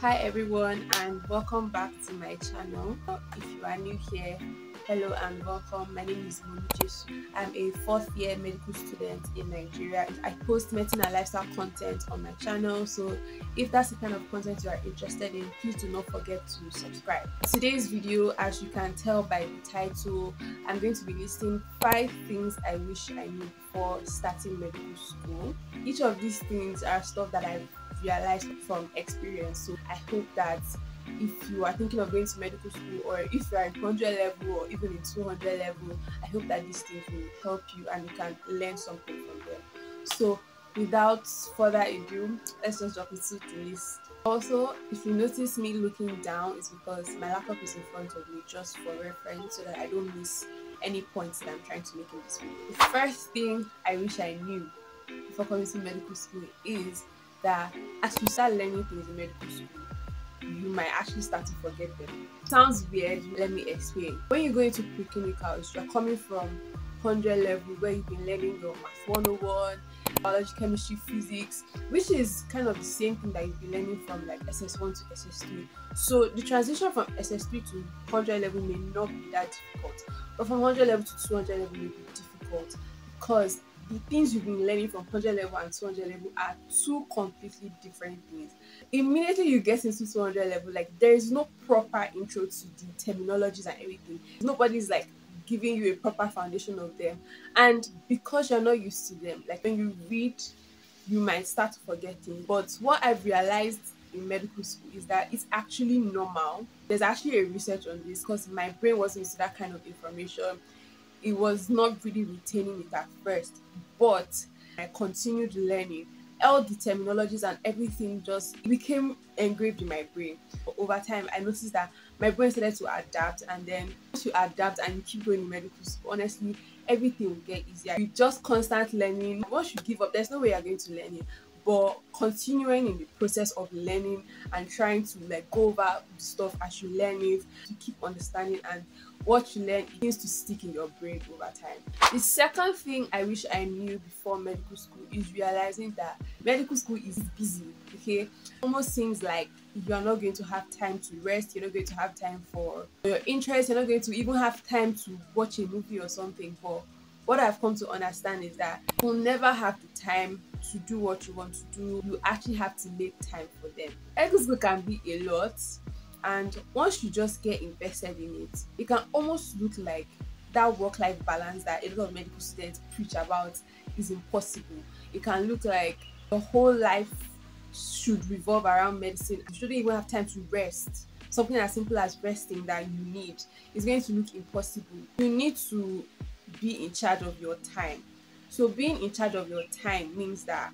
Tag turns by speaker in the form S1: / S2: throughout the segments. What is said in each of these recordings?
S1: Hi everyone, and welcome back to my channel. If you are new here, hello and welcome. My name is Minorities. I'm a fourth year medical student in Nigeria. I post medicine and lifestyle content on my channel, so if that's the kind of content you are interested in, please do not forget to subscribe. Today's video, as you can tell by the title, I'm going to be listing 5 things I wish I knew before starting medical school. Each of these things are stuff that I've realized from experience, so I hope that if you are thinking of going to medical school, or if you are in 100 level or even in 200 level, I hope that these things will help you and you can learn something from them. So without further ado, let's just jump into the list. Also, if you notice me looking down, it's because my laptop is in front of me, just for reference, so that I don't miss any points that I'm trying to make in this video. The first thing I wish I knew before coming to medical school is that as you start learning things in medical school, you might actually start to forget them. Sounds weird, let me explain. When you go into pre-clinicals, you're coming from 100 level where you've been learning your math 101, biology, chemistry, physics, which is kind of the same thing that you've been learning from like SS1 to SS3. So the transition from SS3 to 100 level may not be that difficult, but from 100 level to 200 level may be difficult, because the things you've been learning from 100 level and 200 level are two completely different things. Immediately you get into 200 level, like there is no proper intro to the terminologies and everything. Nobody's like giving you a proper foundation of them, and because you're not used to them, like when you read, you might start to forget things. But what I've realized in medical school is that it's actually normal. There's actually a research on this, because my brain wasn't used to that kind of information. It was not really retaining it at first, but I continued learning. All the terminologies and everything just became engraved in my brain. Over time, I noticed that my brain started to adapt, and then once you adapt and you keep going in medical school, honestly, everything will get easier. You just constant learning. Once you give up, there's no way you're going to learn it. But continuing in the process of learning and trying to like go over stuff as you learn it, to keep understanding, and what you learn begins to stick in your brain over time. The second thing I wish I knew before medical school is realizing that medical school is busy. Okay, almost seems like you are not going to have time to rest, you're not going to have time for your interests, you're not going to even have time to watch a movie or something. But what I've come to understand is that you'll never have the time to do what you want to do. You actually have to make time for them. Medical school can be a lot, and once you just get invested in it, it can almost look like that work-life balance that a lot of medical students preach about is impossible. It can look like your whole life should revolve around medicine. You shouldn't even have time to rest. Something as simple as resting that you need is going to look impossible. You need to be in charge of your time. So being in charge of your time means that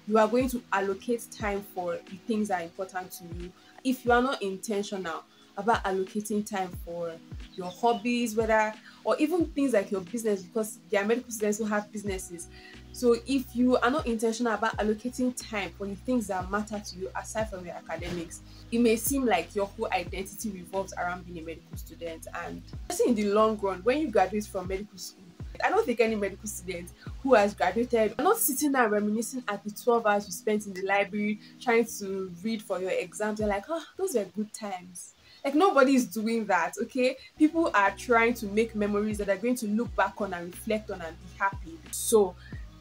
S1: you are going to allocate time for the things that are important to you. If you are not intentional about allocating time for your hobbies, whether or even things like your business, because there are medical students who have businesses. So if you are not intentional about allocating time for the things that matter to you aside from your academics, it may seem like your whole identity revolves around being a medical student. And just in the long run, when you graduate from medical school, I don't think any medical student who has graduated are not sitting there reminiscing at the 12 hours you spent in the library trying to read for your exams. They're like, oh, those were good times. Like, nobody is doing that, okay? People are trying to make memories that they're going to look back on and reflect on and be happy. So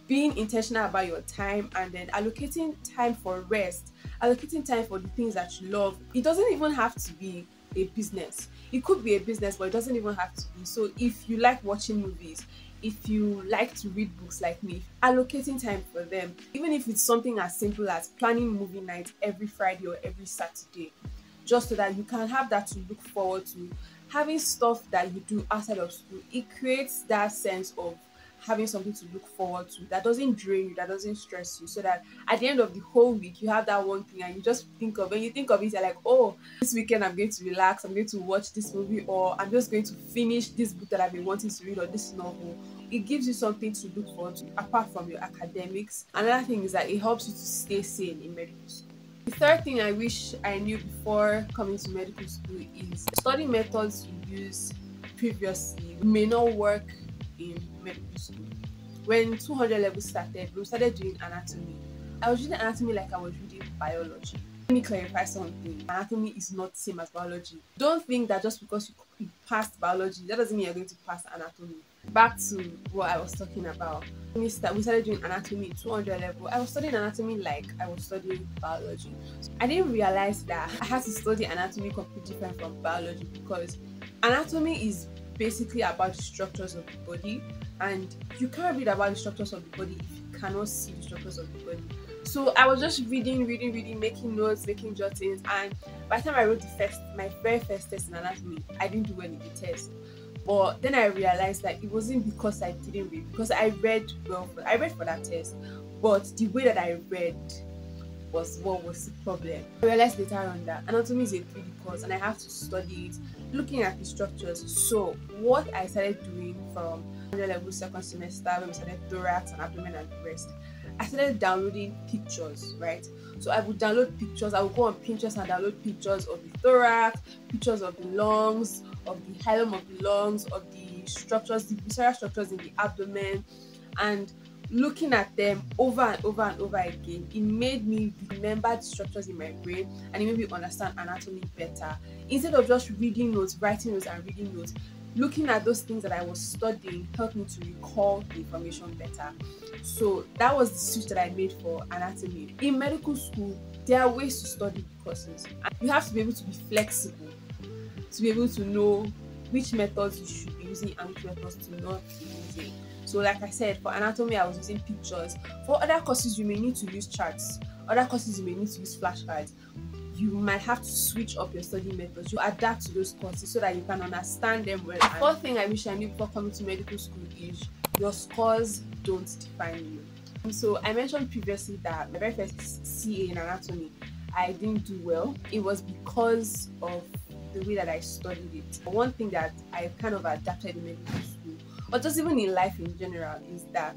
S1: being intentional about your time, and then allocating time for rest, allocating time for the things that you love. It doesn't even have to be a business. It could be a business, but it doesn't even have to be. So if you like watching movies, if you like to read books like me, allocating time for them, even if it's something as simple as planning movie night every Friday or every Saturday, just so that you can have that to look forward to. Having stuff that you do outside of school, it creates that sense of having something to look forward to that doesn't drain you, that doesn't stress you, so that at the end of the whole week you have that one thing and you just think of, when you think of it, you're like, oh, this weekend I'm going to relax, I'm going to watch this movie, or I'm just going to finish this book that I've been wanting to read, or this novel. It gives you something to look forward to apart from your academics. Another thing is that it helps you to stay sane in medical school. The third thing I wish I knew before coming to medical school is study methods you used previously may not work in medical school. when 200 levels started, we started doing anatomy. I was reading anatomy like I was reading biology. Let me clarify something. Anatomy is not the same as biology. Don't think that just because you passed biology, that doesn't mean you're going to pass anatomy. Back to what I was talking about. We started doing anatomy 200 level. I was studying anatomy like I was studying biology. I didn't realize that I had to study anatomy completely different from biology, because anatomy is basically about the structures of the body, and you can't read about the structures of the body if you cannot see the structures of the body. So I was just reading, making notes, making jottings, and by the time I wrote my very first test in anatomy, I didn't do well in the test. But then I realized that it wasn't because I didn't read, because I read well. I read for that test, but the way that I read was what was the problem. I realized later on that anatomy is a 3D course and I have to study it, looking at the structures. So what I started doing from 100 level second semester, when we started thorax and abdomen and breast, I started downloading pictures, right? So I would download pictures. I would go on Pinterest and download pictures of the thorax, pictures of the lungs, of the hilum of the lungs, of the structures, the visceral structures in the abdomen, and looking at them over and over and over again, it made me remember the structures in my brain, and it made me understand anatomy better. Instead of just reading notes, writing notes and reading notes, looking at those things that I was studying helped me to recall the information better. So that was the switch that I made for anatomy. In medical school, there are ways to study the courses. You have to be able to be flexible, to be able to know which methods you should be using and which methods to not be using. So like I said, for anatomy, I was using pictures. For other courses, you may need to use charts. Other courses, you may need to use flashcards. You might have to switch up your study methods. You adapt to those courses so that you can understand them well. The fourth thing I wish I knew before coming to medical school is your scores don't define you. So I mentioned previously that my very first CA in anatomy, I didn't do well. It was because of the way that I studied it. One thing that I kind of adapted in medical school, or just even in life in general, is that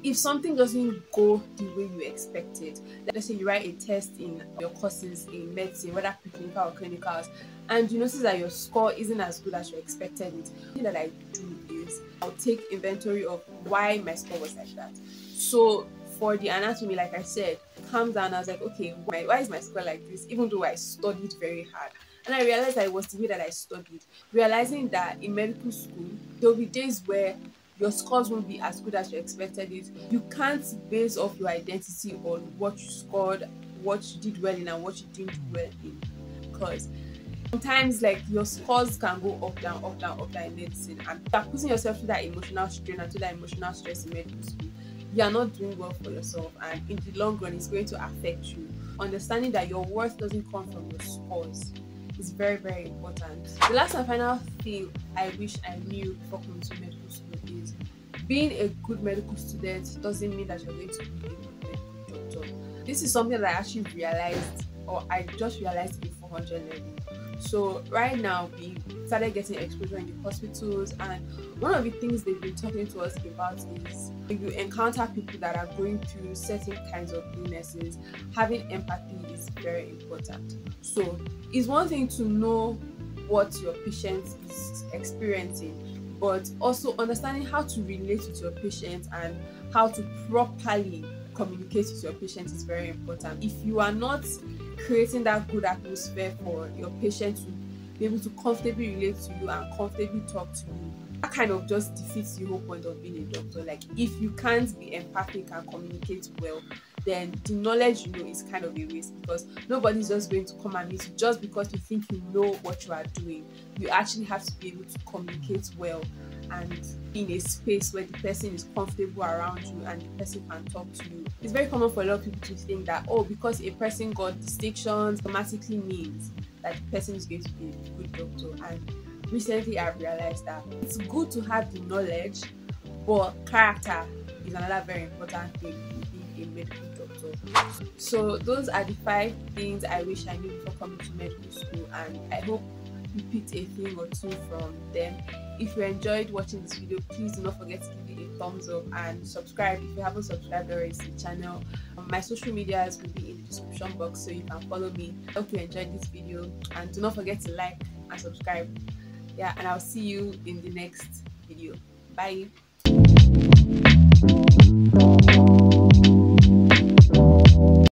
S1: if something doesn't go the way you expected, let's say you write a test in your courses in medicine, whether preclinical or clinicals, and you notice that your score isn't as good as you expected it, the thing that I do is I'll take inventory of why my score was like that. So for the anatomy, like I said, calm down. I was like, okay, why is my score like this, even though I studied very hard? And I realized that it was the way that I studied, realizing that in medical school, there'll be days where your scores won't be as good as you expected it. You can't base off your identity on what you scored, what you did well in, and what you didn't do well in. Because sometimes, like, your scores can go up, down, up, down, up, down in medicine. And you're putting yourself through that emotional strain and through that emotional stress in medical school. You are not doing well for yourself, and in the long run, it's going to affect you. Understanding that your worth doesn't come from your scores is very, very important. The last and final thing I wish I knew before coming to medical school is being a good medical student doesn't mean that you're going to be a good medical doctor. This is something that I actually realized, or I just realized in 400 level. So right now we started getting exposure in the hospitals, and one of the things they've been talking to us about is if you encounter people that are going through certain kinds of illnesses, having empathy is very important. So it's one thing to know what your patient is experiencing, but also understanding how to relate with your patient and how to properly communicate with your patient is very important. If you are not creating that good atmosphere for your patient to be able to comfortably relate to you and comfortably talk to you, that kind of just defeats the whole point of being a doctor. Like, if you can't be empathic and communicate well, then the knowledge you know is kind of a waste, because nobody's just going to come and meet you just because you think you know what you are doing. You actually have to be able to communicate well and in a space where the person is comfortable around you and the person can talk to you. It's very common for a lot of people to think that, oh, because a person got distinctions automatically means that the person is going to be a good doctor. And recently I've realized that it's good to have the knowledge, but character is another very important thing in being a medical doctor. So those are the 5 things I wish I knew before coming to medical school, and I hope you picked a thing or two from them. If you enjoyed watching this video, please do not forget to give it a thumbs up and subscribe if you haven't subscribed already to the channel. My social medias will be in the description box, so you can follow me. I hope you enjoyed this video, and do not forget to like and subscribe. Yeah, and I'll see you in the next video. Bye.